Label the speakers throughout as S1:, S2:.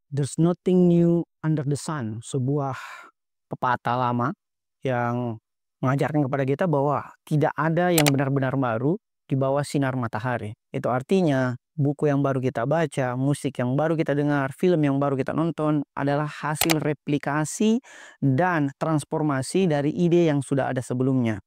S1: There's nothing new under the sun, sebuah pepatah lama yang mengajarkan kepada kita bahwa tidak ada yang benar-benar baru di bawah sinar matahari. Itu artinya buku yang baru kita baca, musik yang baru kita dengar, film yang baru kita nonton adalah hasil replikasi dan transformasi dari ide yang sudah ada sebelumnya.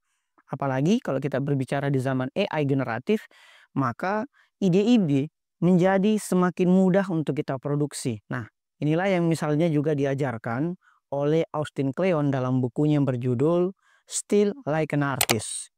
S1: Apalagi kalau kita berbicara di zaman AI generatif, maka ide-ide menjadi semakin mudah untuk kita produksi. Nah, inilah yang misalnya juga diajarkan oleh Austin Kleon dalam bukunya yang berjudul Still Like an Artist.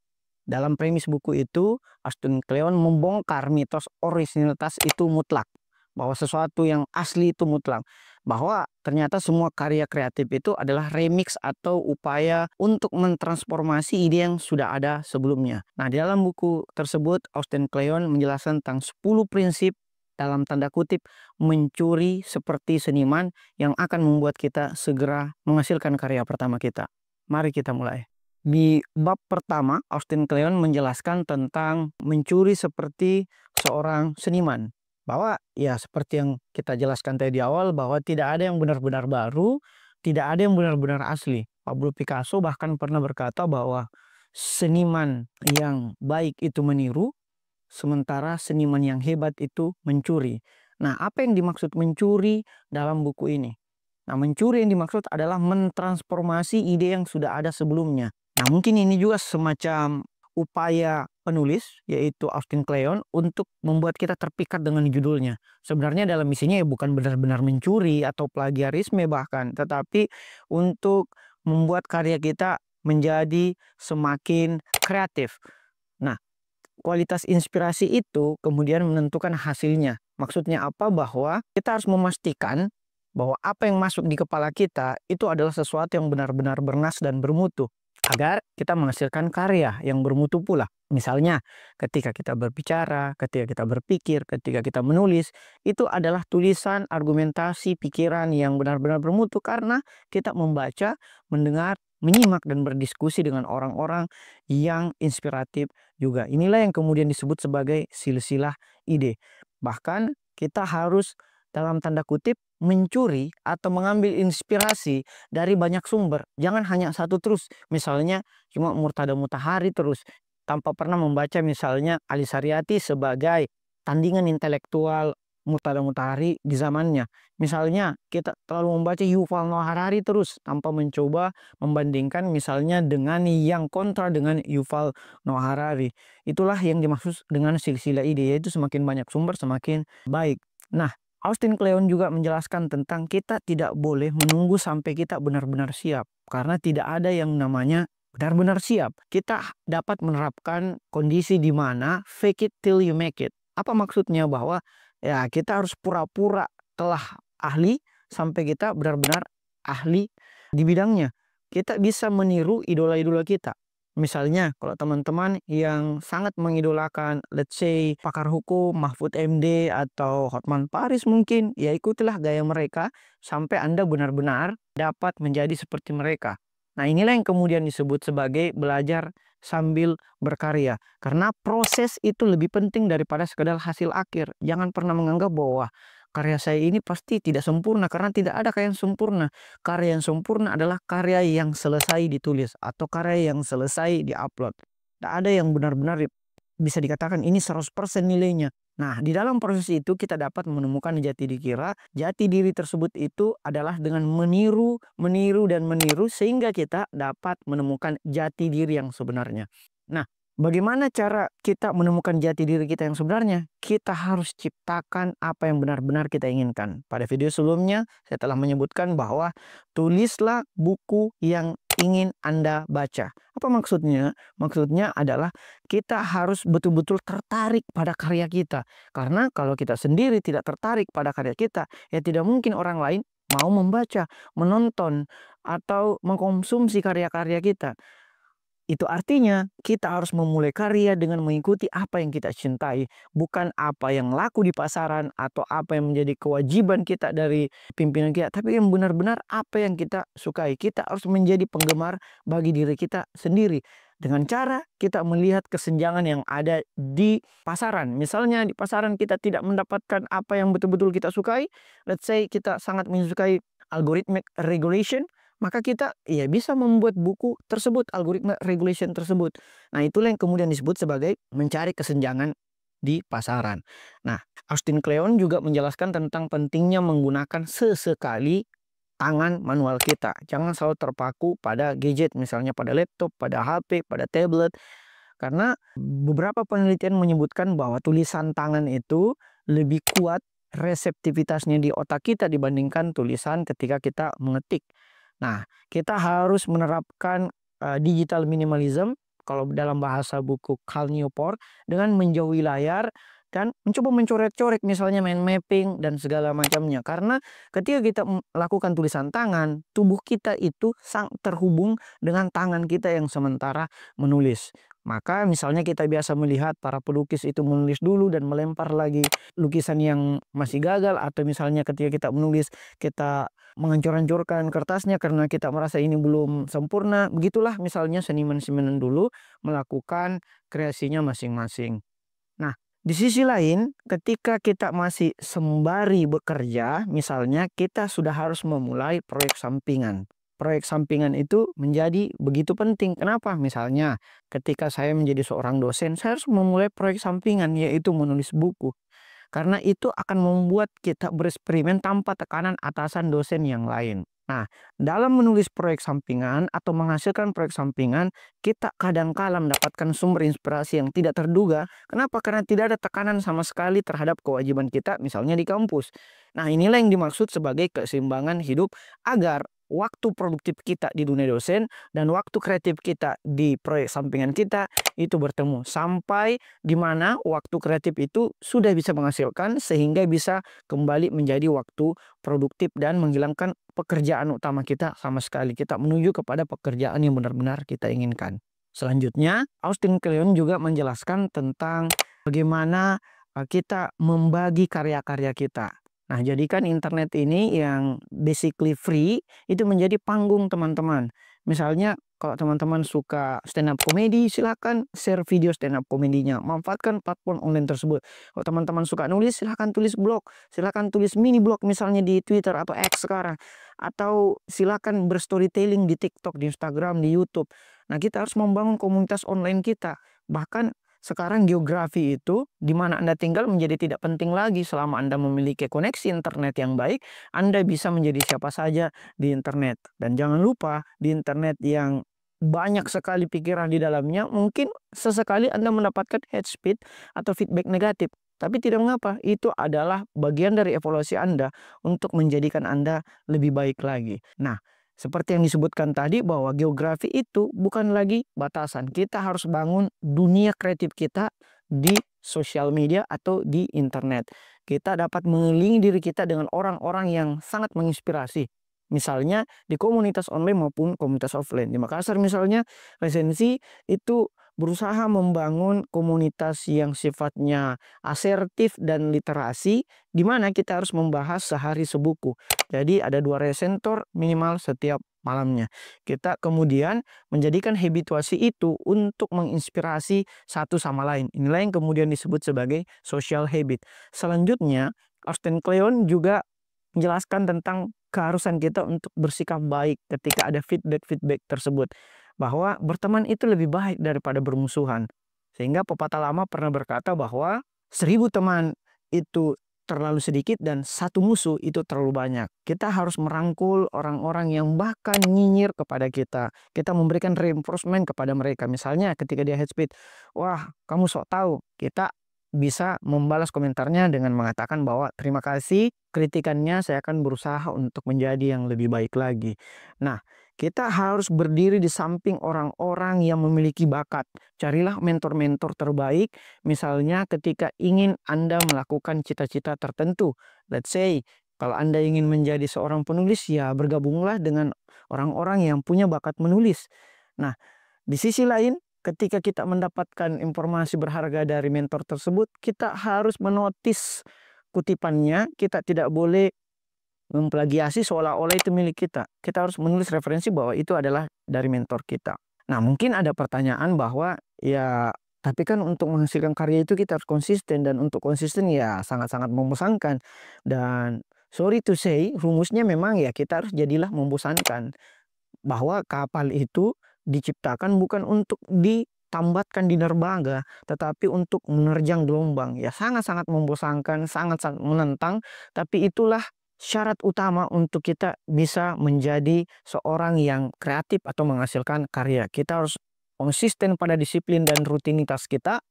S1: Dalam premis buku itu, Austin Kleon membongkar mitos originalitas itu mutlak. Bahwa sesuatu yang asli itu mutlak. Bahwa ternyata semua karya kreatif itu adalah remix atau upaya untuk mentransformasi ide yang sudah ada sebelumnya. Nah, di dalam buku tersebut, Austin Kleon menjelaskan tentang 10 prinsip dalam tanda kutip mencuri seperti seniman yang akan membuat kita segera menghasilkan karya pertama kita. Mari kita mulai. Di bab pertama, Austin Kleon menjelaskan tentang mencuri seperti seorang seniman. Bahwa ya seperti yang kita jelaskan tadi di awal, bahwa tidak ada yang benar-benar baru, tidak ada yang benar-benar asli. Pablo Picasso bahkan pernah berkata bahwa seniman yang baik itu meniru, sementara seniman yang hebat itu mencuri. Nah, apa yang dimaksud mencuri dalam buku ini? Nah, mencuri yang dimaksud adalah mentransformasi ide yang sudah ada sebelumnya. Nah, mungkin ini juga semacam upaya penulis, yaitu Austin Kleon, untuk membuat kita terpikat dengan judulnya. Sebenarnya dalam misinya ya bukan benar-benar mencuri atau plagiarisme bahkan, tetapi untuk membuat karya kita menjadi semakin kreatif. Nah, kualitas inspirasi itu kemudian menentukan hasilnya. Maksudnya apa? Bahwa kita harus memastikan bahwa apa yang masuk di kepala kita itu adalah sesuatu yang benar-benar bernas dan bermutu, agar kita menghasilkan karya yang bermutu pula. Misalnya, ketika kita berbicara, ketika kita berpikir, ketika kita menulis, itu adalah tulisan, argumentasi, pikiran yang benar-benar bermutu karena kita membaca, mendengar, menyimak, dan berdiskusi dengan orang-orang yang inspiratif juga. Inilah yang kemudian disebut sebagai silsilah ide. Bahkan kita harus dalam tanda kutip mencuri atau mengambil inspirasi dari banyak sumber. Jangan hanya satu terus. Misalnya cuma Murtada Mutahari terus tanpa pernah membaca misalnya Ali Saryati sebagai tandingan intelektual Murtada Mutahari di zamannya. Misalnya kita terlalu membaca Yuval Noah Harari terus tanpa mencoba membandingkan misalnya dengan yang kontra dengan Yuval Noah Harari. Itulah yang dimaksud dengan silsilah ide, yaitu semakin banyak sumber semakin baik. Nah, Austin Kleon juga menjelaskan tentang kita tidak boleh menunggu sampai kita benar-benar siap. Karena tidak ada yang namanya benar-benar siap. Kita dapat menerapkan kondisi di mana fake it till you make it. Apa maksudnya? Bahwa ya kita harus pura-pura telah ahli sampai kita benar-benar ahli di bidangnya. Kita bisa meniru idola-idola kita. Misalnya kalau teman-teman yang sangat mengidolakan let's say pakar hukum Mahfud MD atau Hotman Paris mungkin, ya ikutilah gaya mereka sampai Anda benar-benar dapat menjadi seperti mereka. Nah, inilah yang kemudian disebut sebagai belajar sambil berkarya. Karena proses itu lebih penting daripada sekedar hasil akhir. Jangan pernah menganggap bahwa karya saya ini pasti tidak sempurna, karena tidak ada karya yang sempurna. Karya yang sempurna adalah karya yang selesai ditulis atau karya yang selesai diupload. Tidak ada yang benar-benar bisa dikatakan ini 100% nilainya. Nah, di dalam proses itu kita dapat menemukan jati diri kita. Jati diri tersebut itu adalah dengan meniru, meniru, dan meniru sehingga kita dapat menemukan jati diri yang sebenarnya. Nah, bagaimana cara kita menemukan jati diri kita yang sebenarnya? Kita harus ciptakan apa yang benar-benar kita inginkan. Pada video sebelumnya, saya telah menyebutkan bahwa tulislah buku yang ingin Anda baca. Apa maksudnya? Maksudnya adalah kita harus betul-betul tertarik pada karya kita. Karena kalau kita sendiri tidak tertarik pada karya kita, ya tidak mungkin orang lain mau membaca, menonton, atau mengkonsumsi karya-karya kita. Itu artinya kita harus memulai karya dengan mengikuti apa yang kita cintai, bukan apa yang laku di pasaran atau apa yang menjadi kewajiban kita dari pimpinan kita, tapi yang benar-benar apa yang kita sukai. Kita harus menjadi penggemar bagi diri kita sendiri. Dengan cara kita melihat kesenjangan yang ada di pasaran. Misalnya di pasaran kita tidak mendapatkan apa yang betul-betul kita sukai. Let's say kita sangat menyukai algorithmic regulation, maka kita ya bisa membuat buku tersebut, algoritma regulation tersebut. Nah, itulah yang kemudian disebut sebagai mencari kesenjangan di pasaran. Nah, Austin Kleon juga menjelaskan tentang pentingnya menggunakan sesekali tangan manual kita. Jangan selalu terpaku pada gadget, misalnya pada laptop, pada HP, pada tablet. Karena beberapa penelitian menyebutkan bahwa tulisan tangan itu lebih kuat reseptivitasnya di otak kita dibandingkan tulisan ketika kita mengetik. Nah, kita harus menerapkan digital minimalism kalau dalam bahasa buku Cal Newport, dengan menjauhi layar dan mencoba mencoret-coret, misalnya main mapping dan segala macamnya. Karena ketika kita melakukan tulisan tangan, tubuh kita itu sangat terhubung dengan tangan kita yang sementara menulis. Maka misalnya kita biasa melihat para pelukis itu menulis dulu dan melempar lagi lukisan yang masih gagal, atau misalnya ketika kita menulis kita menghancur-hancurkan kertasnya karena kita merasa ini belum sempurna. Begitulah misalnya seniman-seniman dulu melakukan kreasinya masing-masing. Nah, di sisi lain, ketika kita masih sembari bekerja, misalnya kita sudah harus memulai proyek sampingan. Proyek sampingan itu menjadi begitu penting. Kenapa? Misalnya, ketika saya menjadi seorang dosen, saya harus memulai proyek sampingan, yaitu menulis buku. Karena itu akan membuat kita bereksperimen tanpa tekanan atasan dosen yang lain. Nah, dalam menulis proyek sampingan atau menghasilkan proyek sampingan, kita kadangkala mendapatkan sumber inspirasi yang tidak terduga. Kenapa? Karena tidak ada tekanan sama sekali terhadap kewajiban kita, misalnya di kampus. Nah, inilah yang dimaksud sebagai keseimbangan hidup, agar waktu produktif kita di dunia dosen dan waktu kreatif kita di proyek sampingan kita itu bertemu, sampai di mana waktu kreatif itu sudah bisa menghasilkan sehingga bisa kembali menjadi waktu produktif dan menghilangkan pekerjaan utama kita sama sekali. Kita menuju kepada pekerjaan yang benar-benar kita inginkan. Selanjutnya, Austin Kleon juga menjelaskan tentang bagaimana kita membagi karya-karya kita. Nah, jadikan internet ini yang basically free itu menjadi panggung teman-teman. Misalnya kalau teman-teman suka stand up comedy, silakan share video stand up komedinya. Manfaatkan platform online tersebut. Kalau teman-teman suka nulis, silakan tulis blog, silakan tulis mini blog misalnya di Twitter atau X sekarang. Atau silakan berstorytelling di TikTok, di Instagram, di YouTube. Nah, kita harus membangun komunitas online kita. Bahkan sekarang geografi itu di mana Anda tinggal menjadi tidak penting lagi. Selama Anda memiliki koneksi internet yang baik, Anda bisa menjadi siapa saja di internet. Dan jangan lupa, di internet yang banyak sekali pikiran di dalamnya, mungkin sesekali Anda mendapatkan hate speech atau feedback negatif. Tapi tidak mengapa, itu adalah bagian dari evaluasi Anda untuk menjadikan Anda lebih baik lagi. Nah, seperti yang disebutkan tadi, bahwa geografi itu bukan lagi batasan. Kita harus bangun dunia kreatif kita di sosial media atau di internet. Kita dapat mengelilingi diri kita dengan orang-orang yang sangat menginspirasi. Misalnya di komunitas online maupun komunitas offline. Di Makassar misalnya, Resensi itu berusaha membangun komunitas yang sifatnya asertif dan literasi, di mana kita harus membahas sehari sebuku. Jadi ada 2 resentor minimal setiap malamnya. Kita kemudian menjadikan habituasi itu untuk menginspirasi satu sama lain. Inilah yang kemudian disebut sebagai social habit. Selanjutnya, Austin Kleon juga menjelaskan tentang keharusan kita untuk bersikap baik ketika ada feedback-feedback tersebut. Bahwa berteman itu lebih baik daripada bermusuhan. Sehingga pepatah lama pernah berkata bahwa 1000 teman itu terlalu sedikit dan 1 musuh itu terlalu banyak. Kita harus merangkul orang-orang yang bahkan nyinyir kepada kita. Kita memberikan reinforcement kepada mereka. Misalnya ketika dia hate speech, wah kamu sok tahu. Kita bisa membalas komentarnya dengan mengatakan bahwa terima kasih kritikannya, saya akan berusaha untuk menjadi yang lebih baik lagi. Nah, kita harus berdiri di samping orang-orang yang memiliki bakat. Carilah mentor-mentor terbaik. Misalnya ketika ingin Anda melakukan cita-cita tertentu. Let's say, kalau Anda ingin menjadi seorang penulis, ya bergabunglah dengan orang-orang yang punya bakat menulis. Nah, di sisi lain, ketika kita mendapatkan informasi berharga dari mentor tersebut, kita harus menotis kutipannya. Kita tidak boleh memplagiasi seolah-olah itu milik kita. Kita harus menulis referensi bahwa itu adalah dari mentor kita. Nah, mungkin ada pertanyaan bahwa, ya tapi kan untuk menghasilkan karya itu kita harus konsisten dan untuk konsisten ya sangat-sangat membosankan. Dan sorry to say, rumusnya memang ya kita harus jadilah membosankan. Bahwa kapal itu diciptakan bukan untuk ditambatkan di dermaga, tetapi untuk menerjang gelombang. Ya sangat-sangat membosankan, sangat-sangat menantang, tapi itulah syarat utama untuk kita bisa menjadi seorang yang kreatif atau menghasilkan karya. Kita harus konsisten pada disiplin dan rutinitas kita.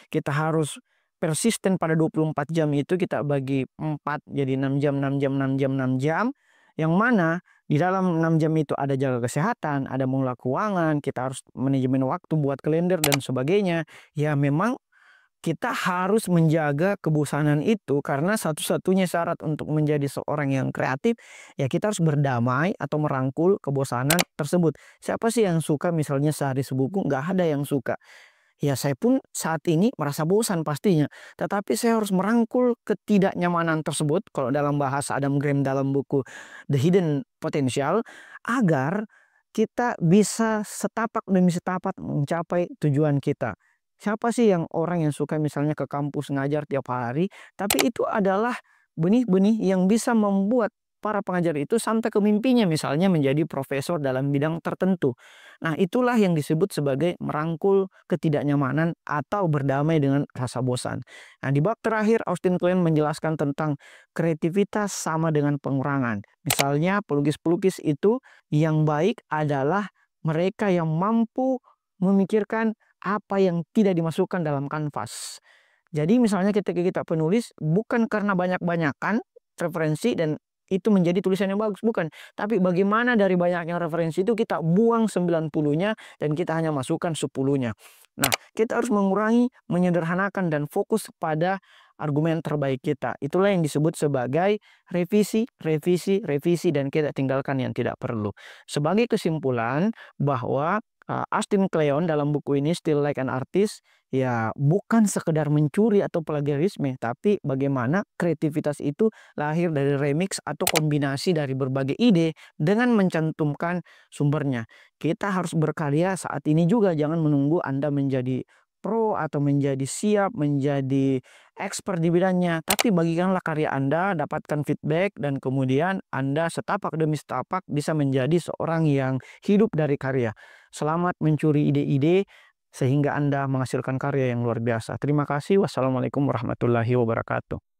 S1: Kita harus persisten pada 24 jam itu kita bagi 4 jadi 6 jam, 6 jam, 6 jam, 6 jam. Yang mana di dalam 6 jam itu ada jaga kesehatan, ada mengelola keuangan, kita harus manajemen waktu buat kalender dan sebagainya. Ya memang kita harus menjaga kebosanan itu karena satu-satunya syarat untuk menjadi seorang yang kreatif ya kita harus berdamai atau merangkul kebosanan tersebut. Siapa sih yang suka misalnya sehari sebuku? Nggak ada yang suka. Ya saya pun saat ini merasa bosan pastinya, tetapi saya harus merangkul ketidaknyamanan tersebut kalau dalam bahasa Adam Grant dalam buku The Hidden Potential, agar kita bisa setapak demi setapak mencapai tujuan kita. Siapa sih yang orang yang suka misalnya ke kampus ngajar tiap hari, tapi itu adalah benih-benih yang bisa membuat para pengajar itu sampai ke mimpinya misalnya menjadi profesor dalam bidang tertentu. Nah, itulah yang disebut sebagai merangkul ketidaknyamanan atau berdamai dengan rasa bosan. Nah, di bab terakhir Austin Kleon menjelaskan tentang kreativitas sama dengan pengurangan. Misalnya pelukis-pelukis itu yang baik adalah mereka yang mampu memikirkan apa yang tidak dimasukkan dalam kanvas. Jadi misalnya ketika kita penulis bukan karena banyak-banyakan referensi dan itu menjadi tulisan yang bagus, bukan. Tapi bagaimana dari banyaknya referensi itu kita buang 90-nya dan kita hanya masukkan 10-nya. Nah, kita harus mengurangi, menyederhanakan dan fokus pada argumen terbaik kita. Itulah yang disebut sebagai revisi, revisi, revisi dan kita tinggalkan yang tidak perlu. Sebagai kesimpulan bahwa Austin Kleon dalam buku ini Still Like an Artist ya bukan sekedar mencuri atau plagiarisme, tapi bagaimana kreativitas itu lahir dari remix atau kombinasi dari berbagai ide dengan mencantumkan sumbernya. Kita harus berkarya saat ini juga, jangan menunggu Anda menjadi pro atau menjadi siap, menjadi expert di bidangnya. Tapi bagikanlah karya Anda, dapatkan feedback, dan kemudian Anda setapak demi setapak bisa menjadi seorang yang hidup dari karya. Selamat mencuri ide-ide sehingga Anda menghasilkan karya yang luar biasa. Terima kasih. Wassalamualaikum warahmatullahi wabarakatuh.